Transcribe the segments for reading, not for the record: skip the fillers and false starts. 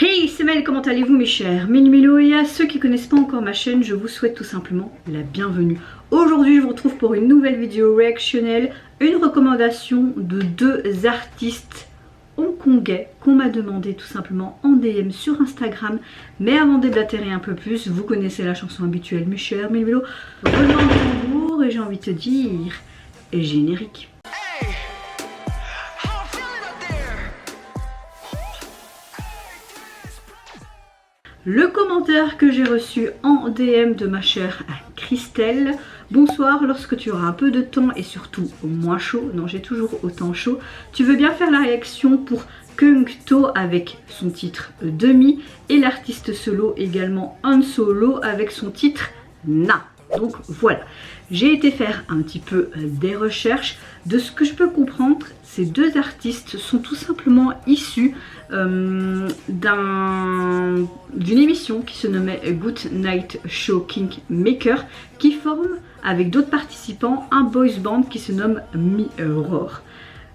Hey, c'est Mel, comment allez-vous mes chers Méli-Mélo, et à ceux qui ne connaissent pas encore ma chaîne, je vous souhaite tout simplement la bienvenue. Aujourd'hui, je vous retrouve pour une nouvelle vidéo réactionnelle, une recommandation de deux artistes hongkongais qu'on m'a demandé tout simplement en DM sur Instagram. Mais avant de déblatérer un peu plus, vous connaissez la chanson habituelle mes chers Méli-Mélo, roulement de tambour et j'ai envie de te dire générique. Le commentaire que j'ai reçu en DM de ma chère Christelle: bonsoir, lorsque tu auras un peu de temps et surtout moins chaud, non j'ai toujours autant chaud, tu veux bien faire la réaction pour Kung To avec son titre Demi et l'artiste solo également Han Solo avec son titre Na. Donc voilà, j'ai été faire un petit peu des recherches. De ce que je peux comprendre, ces deux artistes sont tout simplement issus d'une émission qui se nommait Good Night Show King Maker, qui forme avec d'autres participants un boys band qui se nomme Mirror.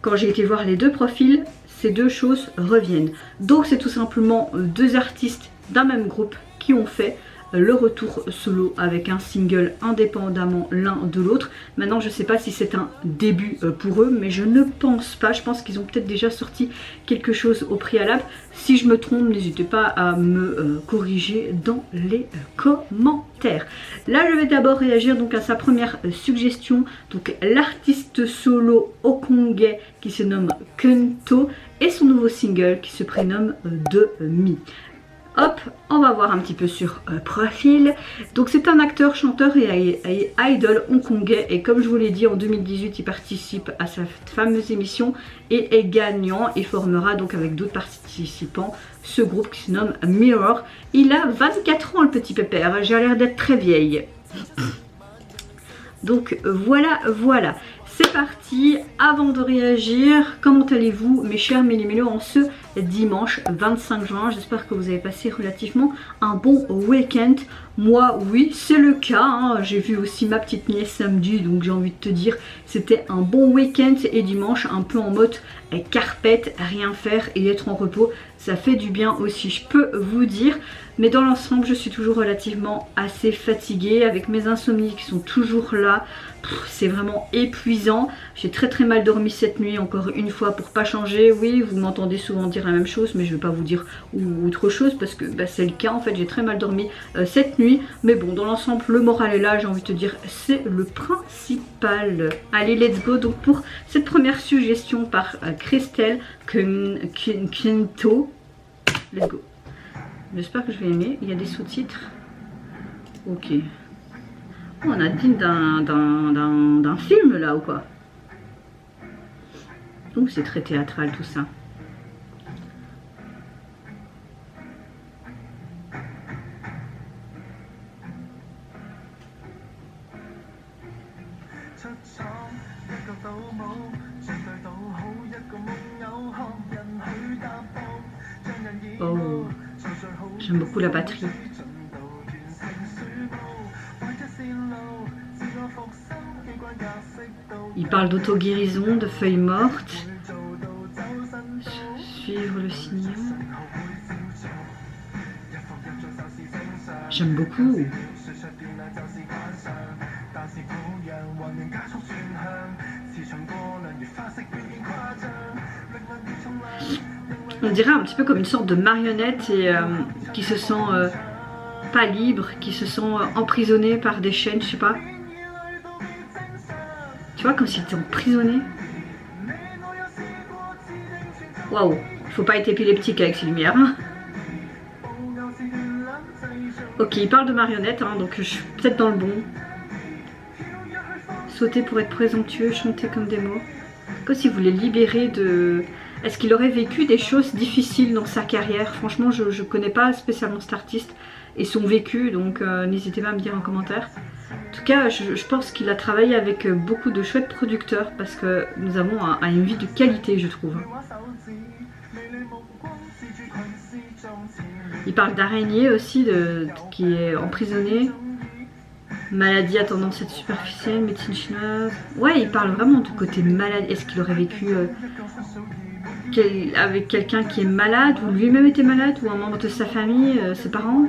Quand j'ai été voir les deux profils, ces deux choses reviennent. Donc c'est tout simplement deux artistes d'un même groupe qui ont fait le retour solo avec un single indépendamment l'un de l'autre. Maintenant je sais pas si c'est un début pour eux, mais je ne pense pas. Je pense qu'ils ont peut-être déjà sorti quelque chose au préalable. Si je me trompe, n'hésitez pas à me corriger dans les commentaires. Là je vais d'abord réagir donc à sa première suggestion, donc l'artiste solo hongkongais qui se nomme Kung To et son nouveau single qui se prénomme Demi. Hop, on va voir un petit peu sur profil. Donc c'est un acteur, chanteur et idol hongkongais, et comme je vous l'ai dit, en 2018 il participe à cette fameuse émission et est gagnant et formera donc avec d'autres participants ce groupe qui se nomme Mirror. Il a 24 ans le petit pépère, j'ai l'air d'être très vieille. Donc voilà. C'est parti. Avant de réagir, comment allez-vous mes chers Méli-Mélo en ce dimanche 25 juin? J'espère que vous avez passé relativement un bon week-end. Moi oui, c'est le cas, hein. J'ai vu aussi ma petite nièce samedi, donc j'ai envie de te dire c'était un bon week-end. Et dimanche un peu en mode carpette, rien faire et être en repos, ça fait du bien aussi, je peux vous dire. Mais dans l'ensemble je suis toujours relativement assez fatiguée avec mes insomnies qui sont toujours là. C'est vraiment épuisant. J'ai très mal dormi cette nuit, encore une fois, pour pas changer. Oui, vous m'entendez souvent dire la même chose, mais je vais pas vous dire autre chose parce que bah, c'est le cas. En fait, j'ai très mal dormi cette nuit. Mais bon, dans l'ensemble, le moral est là, j'ai envie de te dire, c'est le principal. Allez, let's go. Donc pour cette première suggestion par Christelle Kung To, let's go. J'espère que je vais aimer. Il y a des sous-titres. Ok. On a digne d'un film là ou quoi? Donc c'est très théâtral tout ça. Oh, j'aime beaucoup la batterie. Il parle d'auto-guérison, de feuilles mortes, suivre le signal. J'aime beaucoup. On dirait un petit peu comme une sorte de marionnette et qui se sent pas libre, qui se sent emprisonné par des chaînes, je sais pas. Tu vois, comme s'il était emprisonné. Waouh, faut pas être épileptique avec ces lumières. Hein. Ok, il parle de marionnette, hein, donc je suis peut-être dans le bon. Sauter pour être présomptueux, chanter comme des mots. Comme s'il voulait libérer de... Est-ce qu'il aurait vécu des choses difficiles dans sa carrière? Franchement, je connais pas spécialement cet artiste et son vécu, donc n'hésitez pas à me dire en commentaire. En tout cas, je pense qu'il a travaillé avec beaucoup de chouettes producteurs parce que nous avons une vie de qualité, je trouve. Il parle d'araignée aussi, qui est emprisonnée. Maladie à tendance superficielle, médecine chinoise. Ouais, il parle vraiment du côté maladie. Est-ce qu'il aurait vécu avec quelqu'un qui est malade, ou lui-même était malade, ou un membre de sa famille, ses parents.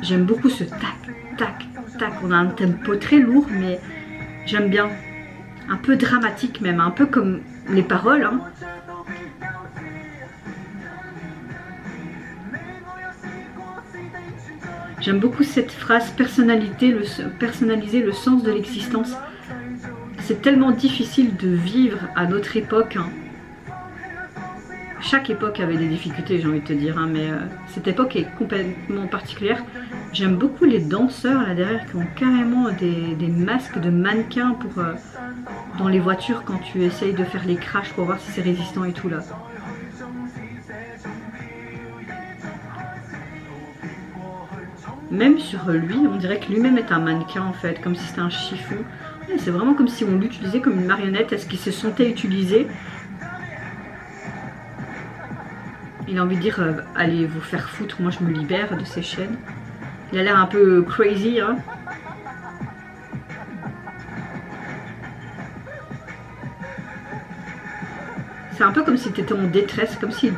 J'aime beaucoup ce tac, tac, tac. On a un tempo très lourd, mais j'aime bien. Un peu dramatique même, un peu comme les paroles. Hein. J'aime beaucoup cette phrase, personnaliser le sens de l'existence. C'est tellement difficile de vivre à notre époque. Hein. Chaque époque avait des difficultés, j'ai envie de te dire, hein, mais cette époque est complètement particulière. J'aime beaucoup les danseurs là derrière qui ont carrément des masques de mannequins pour, dans les voitures quand tu essayes de faire les crashs pour voir si c'est résistant et tout là. Même sur lui, on dirait que lui-même est un mannequin en fait, comme si c'était un chiffon. C'est vraiment comme si on l'utilisait comme une marionnette. Est-ce qu'il se sentait utilisé? Il a envie de dire allez vous faire foutre, moi je me libère de ces chaînes. Il a l'air un peu crazy, hein. C'est un peu comme si tu étais en détresse, comme s'il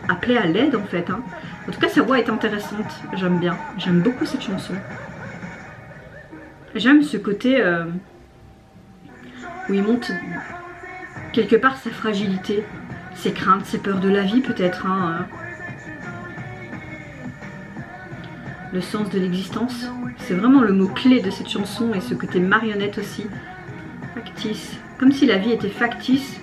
appelait à l'aide en fait. Hein. En tout cas, sa voix est intéressante, j'aime bien. J'aime beaucoup cette chanson. J'aime ce côté où il monte quelque part sa fragilité, ses craintes, ses peurs de la vie peut-être. Hein. Le sens de l'existence, c'est vraiment le mot-clé de cette chanson et ce côté marionnette aussi. Factice, comme si la vie était factice.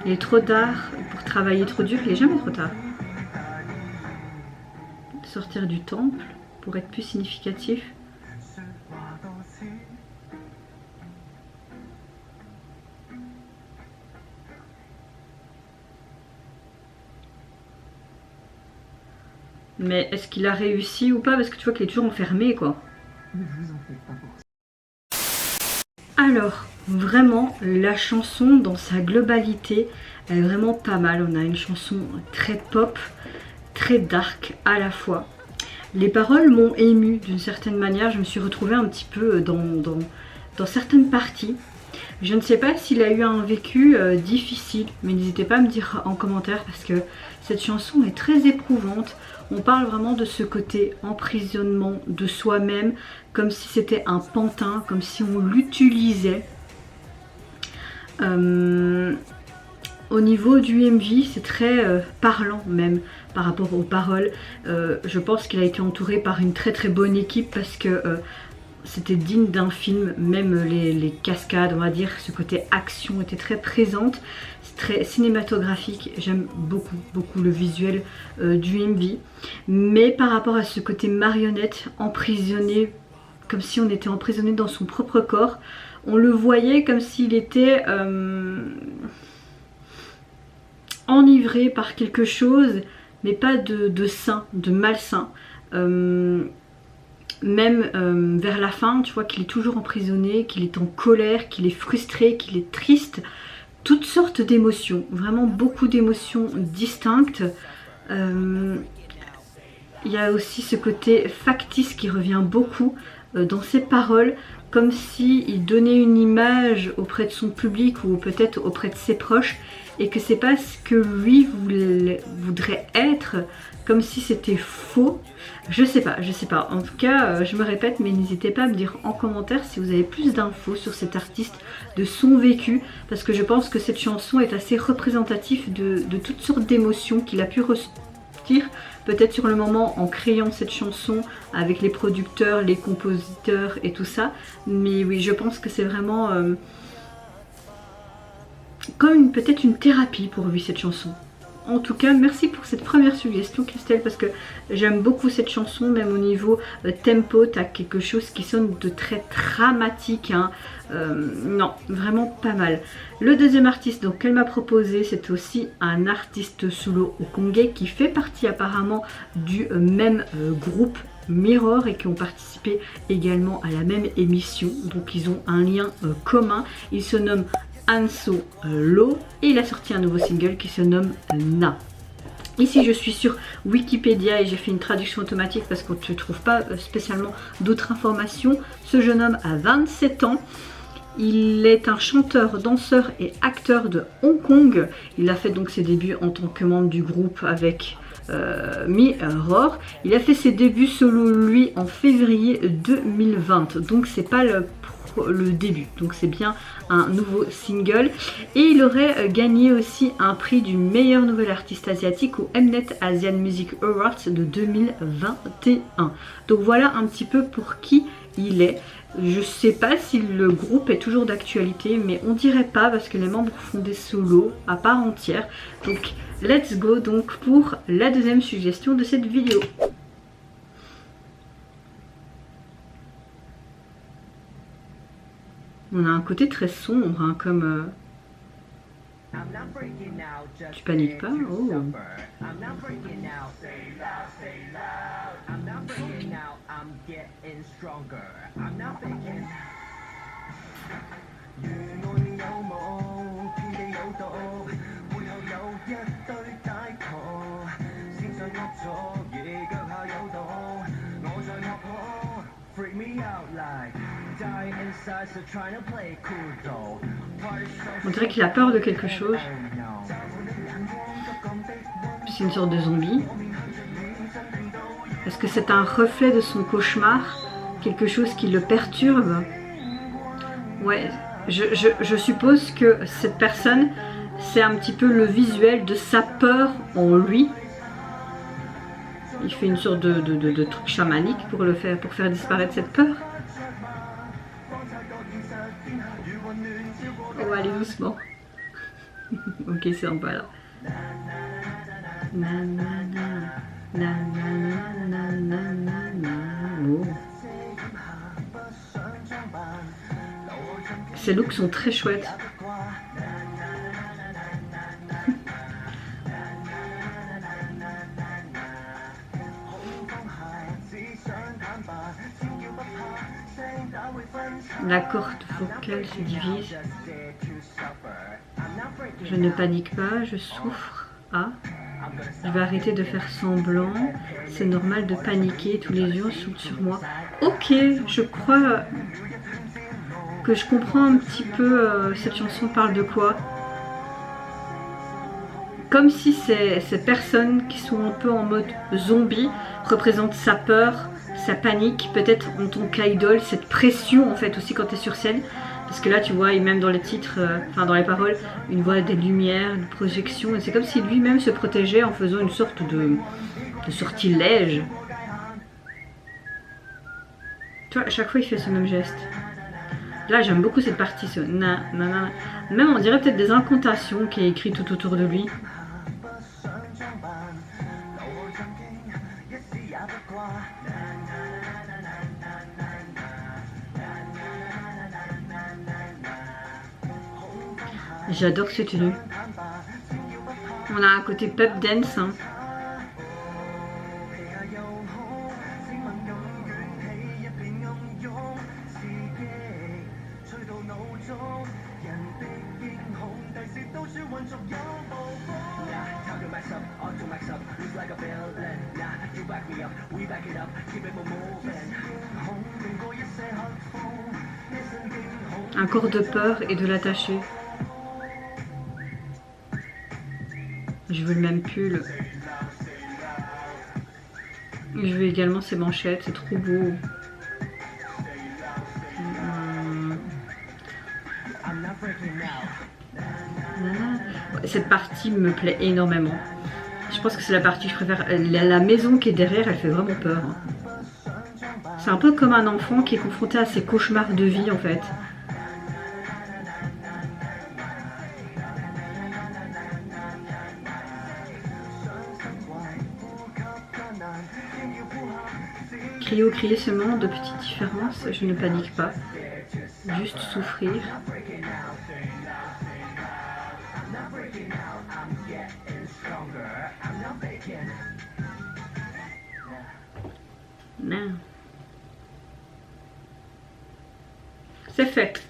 Il est trop tard pour travailler trop dur, il n'est jamais trop tard. Sortir du temple pour être plus significatif. Mais est-ce qu'il a réussi ou pas? Parce que tu vois qu'il est toujours enfermé quoi. Alors, vraiment, la chanson dans sa globalité, elle est vraiment pas mal. On a une chanson très pop, très dark à la fois. Les paroles m'ont émue d'une certaine manière. Je me suis retrouvée un petit peu dans certaines parties. Je ne sais pas s'il a eu un vécu difficile, mais n'hésitez pas à me dire en commentaire parce que cette chanson est très éprouvante. On parle vraiment de ce côté emprisonnement de soi-même, comme si c'était un pantin, comme si on l'utilisait. Au niveau du MV, c'est très parlant même par rapport aux paroles. Je pense qu'il a été entouré par une très très bonne équipe parce que c'était digne d'un film, même les cascades, on va dire, ce côté action était très présente, c'est très cinématographique, j'aime beaucoup beaucoup le visuel du MV, mais par rapport à ce côté marionnette, emprisonné, comme si on était emprisonné dans son propre corps, on le voyait comme s'il était enivré par quelque chose, mais pas de sain, de malsain. Même vers la fin, tu vois qu'il est toujours emprisonné, qu'il est en colère, qu'il est frustré, qu'il est triste. Toutes sortes d'émotions, vraiment beaucoup d'émotions distinctes. Il y a aussi ce côté factice qui revient beaucoup dans ses paroles, comme s'il donnait une image auprès de son public ou peut-être auprès de ses proches et que c'est pas ce que lui voudrait être, comme si c'était faux. Je sais pas. En tout cas, je me répète, mais n'hésitez pas à me dire en commentaire si vous avez plus d'infos sur cet artiste, de son vécu, parce que je pense que cette chanson est assez représentative de toutes sortes d'émotions qu'il a pu ressentir, peut-être sur le moment en créant cette chanson avec les producteurs, les compositeurs et tout ça. Mais oui, je pense que c'est vraiment comme peut-être une thérapie pour lui cette chanson. En tout cas, merci pour cette première suggestion Christelle, parce que j'aime beaucoup cette chanson, même au niveau tempo, t'as quelque chose qui sonne de très dramatique, hein. Non, vraiment pas mal. Le deuxième artiste donc qu'elle m'a proposé, c'est aussi un artiste solo congolais qui fait partie apparemment du même groupe Mirror et qui ont participé également à la même émission, donc ils ont un lien commun. Il se nomme Anso Lo et il a sorti un nouveau single qui se nomme Na. Ici je suis sur Wikipédia et j'ai fait une traduction automatique parce qu'on ne trouve pas spécialement d'autres informations. Ce jeune homme a 27 ans Il est un chanteur, danseur et acteur de Hong Kong. Il a fait donc ses débuts en tant que membre du groupe avec Mirror. Il a fait ses débuts solo lui en février 2020. Donc c'est pas le début, donc c'est bien un nouveau single. Et il aurait gagné aussi un prix du meilleur nouvel artiste asiatique au Mnet Asian Music Awards de 2021. Donc voilà un petit peu pour qui il est. Je sais pas si le groupe est toujours d'actualité, mais on dirait pas parce que les membres font des solos à part entière. Donc let's go donc pour la deuxième suggestion de cette vidéo. On a un côté très sombre, hein, comme... Tu paniques pas? Oh. On dirait qu'il a peur de quelque chose. C'est une sorte de zombie. Est-ce que c'est un reflet de son cauchemar? Quelque chose qui le perturbe? Ouais, je suppose que cette personne, c'est un petit peu le visuel de sa peur en lui. Il fait une sorte de truc chamanique pour faire disparaître cette peur. On va aller doucement. Ok, c'est sympa là. Oh. Ces looks sont très chouettes. La corde vocale se divise. Je ne panique pas, je souffre. Ah, je vais arrêter de faire semblant. C'est normal de paniquer, tous les yeux sont sur moi. Ok, je crois que je comprends un petit peu cette chanson parle de quoi. Comme si ces personnes qui sont un peu en mode zombie représentent sa peur, sa panique, peut-être en tant qu'idole, cette pression en fait aussi quand tu es sur scène. Parce que là tu vois, et même dans les titres, enfin dans les paroles, une voix des lumières, une projection, et c'est comme si lui-même se protégeait en faisant une sorte de sortilège. Tu vois, à chaque fois il fait ce même geste. Là j'aime beaucoup cette partie, ce na na na. Même on dirait peut-être des incantations qui est écrit tout autour de lui. J'adore cette tenue. On a un côté pep dance. Hein. Un corps de peur et de l'attacher. Je veux le même pull. Je veux également ces manchettes, c'est trop beau. Cette partie me plaît énormément. Je pense que c'est la partie que je préfère. La maison qui est derrière, elle fait vraiment peur. C'est un peu comme un enfant qui est confronté à ses cauchemars de vie en fait. Crier seulement de petites différences, je ne panique pas. Juste souffrir. Non. C'est fait.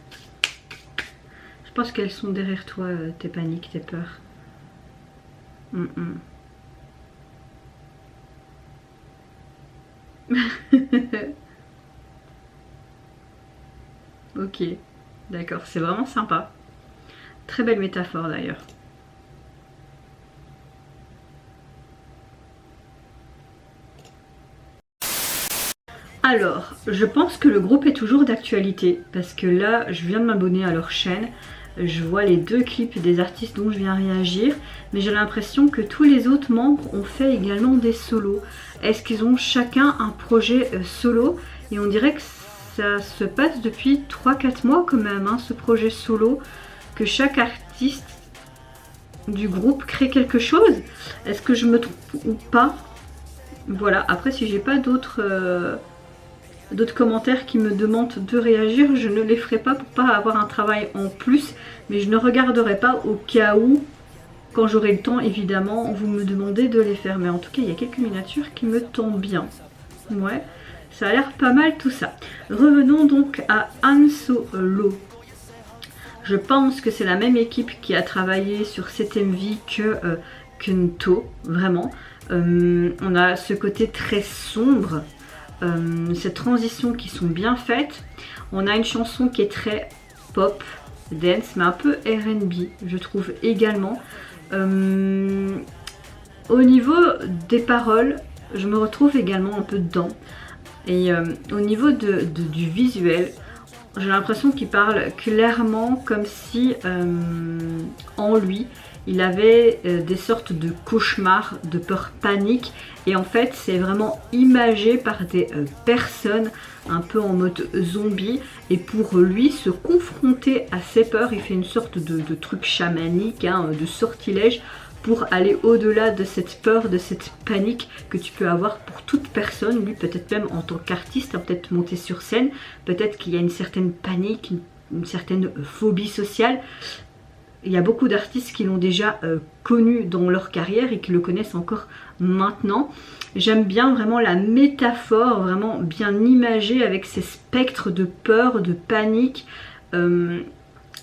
Je pense qu'elles sont derrière toi, tes paniques, tes peurs. Ok. D'accord, c'est vraiment sympa. Très belle métaphore d'ailleurs. Alors, je pense que le groupe est toujours d'actualité parce que là, je viens de m'abonner à leur chaîne. Je vois les 2 clips des artistes dont je viens réagir, mais j'ai l'impression que tous les autres membres ont fait également des solos. Est-ce qu'ils ont chacun un projet solo? Et on dirait que ça se passe depuis 3-4 mois quand même, hein, ce projet solo, que chaque artiste du groupe crée quelque chose. Est-ce que je me trompe ou pas? Voilà, après si j'ai pas d'autres commentaires qui me demandent de réagir, je ne les ferai pas pour pas avoir un travail en plus, mais je ne regarderai pas au cas où, quand j'aurai le temps évidemment, vous me demandez de les faire. Mais en tout cas il y a quelques miniatures qui me tombent bien. Ouais, ça a l'air pas mal tout ça. Revenons donc à Han Solo. Je pense que c'est la même équipe qui a travaillé sur cette MV que Kento, vraiment. On a ce côté très sombre, ces transitions qui sont bien faites. On a une chanson qui est très pop, dance, mais un peu R&B, je trouve également. Au niveau des paroles, je me retrouve également un peu dedans. Et au niveau du visuel, j'ai l'impression qu'il parle clairement comme si en lui, il avait des sortes de cauchemars, de peur panique. Et en fait, c'est vraiment imagé par des personnes un peu en mode zombie. Et pour lui, se confronter à ses peurs, il fait une sorte de truc chamanique, hein, de sortilège, pour aller au-delà de cette peur, de cette panique que tu peux avoir pour toute personne. Lui, peut-être même en tant qu'artiste, hein, peut-être monter sur scène, peut-être qu'il y a une certaine panique, une certaine phobie sociale. Il y a beaucoup d'artistes qui l'ont déjà connu dans leur carrière et qui le connaissent encore maintenant. J'aime bien vraiment la métaphore, vraiment bien imagée avec ces spectres de peur, de panique.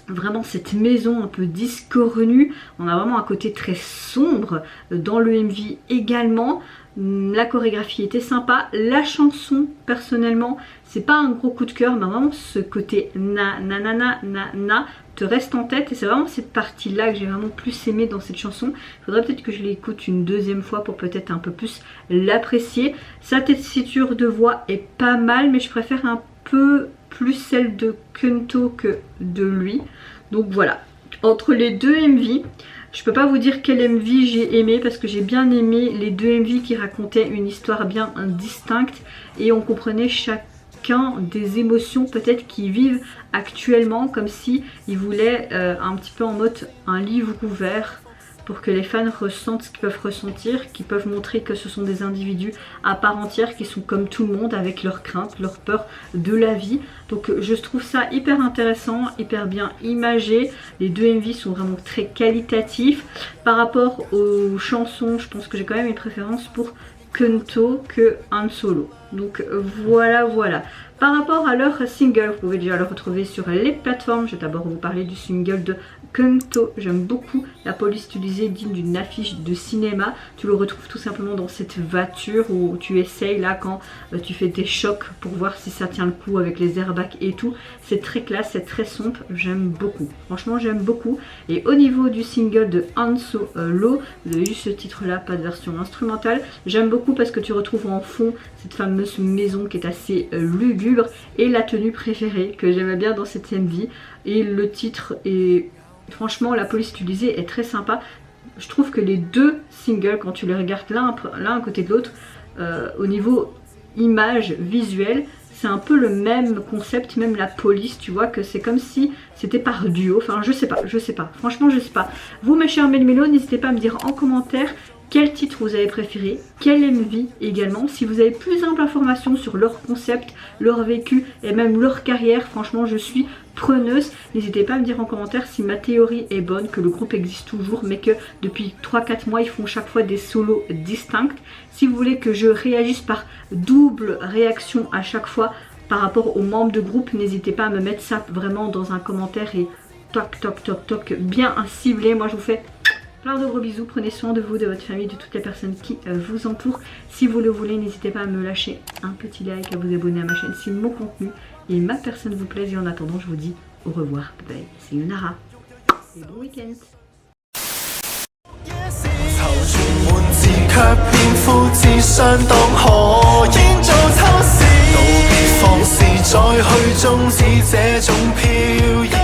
Vraiment cette maison un peu discornue, on a vraiment un côté très sombre dans le MV également. La chorégraphie était sympa, la chanson personnellement c'est pas un gros coup de cœur, mais vraiment ce côté na na na na na na te reste en tête et c'est vraiment cette partie là que j'ai vraiment plus aimé dans cette chanson. Il faudrait peut-être que je l'écoute une deuxième fois pour peut-être un peu plus l'apprécier. Sa tessiture de voix est pas mal, mais je préfère un peu plus celle de Kento que de lui. Donc voilà, entre les 2 MV, je peux pas vous dire quel MV j'ai aimé parce que j'ai bien aimé les 2 MV qui racontaient une histoire bien distincte et on comprenait chacun des émotions peut-être qu'ils vivent actuellement, comme si ils voulaient un petit peu en mode un livre ouvert pour que les fans ressentent ce qu'ils peuvent ressentir, qui peuvent montrer que ce sont des individus à part entière qui sont comme tout le monde avec leurs craintes, leurs peurs de la vie. Donc je trouve ça hyper intéressant, hyper bien imagé. Les 2 MV sont vraiment très qualitatifs. Par rapport aux chansons, je pense que j'ai quand même une préférence pour Kento que Han Solo. Donc voilà. Par rapport à leur single, vous pouvez déjà le retrouver sur les plateformes. Je vais d'abord vous parler du single de Kento. J'aime beaucoup la police utilisée, digne d'une affiche de cinéma. Tu le retrouves tout simplement dans cette voiture où tu essayes là quand tu fais des chocs pour voir si ça tient le coup avec les airbags et tout. C'est très classe, c'est très sombre, j'aime beaucoup. Franchement j'aime beaucoup. Et au niveau du single de Han Solo, vous avez eu ce titre là, pas de version instrumentale. J'aime beaucoup parce que tu retrouves en fond cette fameuse maison qui est assez lugubre et la tenue préférée que j'aimais bien dans cette MV. Et le titre est... Franchement, la police utilisée est très sympa. Je trouve que les 2 singles, quand tu les regardes l'un à côté de l'autre, au niveau image, visuel, c'est un peu le même concept, même la police, tu vois, que c'est comme si c'était par duo. Enfin, je sais pas. Franchement, je sais pas. Vous, mes chers mélos, n'hésitez pas à me dire en commentaire quel titre vous avez préféré, quel MV également. Si vous avez plus d'informations sur leur concept, leur vécu et même leur carrière, franchement je suis preneuse. N'hésitez pas à me dire en commentaire si ma théorie est bonne, que le groupe existe toujours mais que depuis 3-4 mois ils font chaque fois des solos distincts. Si vous voulez que je réagisse par double réaction à chaque fois par rapport aux membres de groupe, n'hésitez pas à me mettre ça vraiment dans un commentaire et toc bien ciblé. Moi je vous fais plein de gros bisous, prenez soin de vous, de votre famille, de toutes les personnes qui vous entourent. Si vous le voulez, n'hésitez pas à me lâcher un petit like, à vous abonner à ma chaîne si mon contenu et ma personne vous plaisent. Et en attendant, je vous dis Au revoir, bye bye, sayonara et bon week-end. 籌存滿字卻變富字相當可煙做偷視，道別放肆再去終止這種飄逸。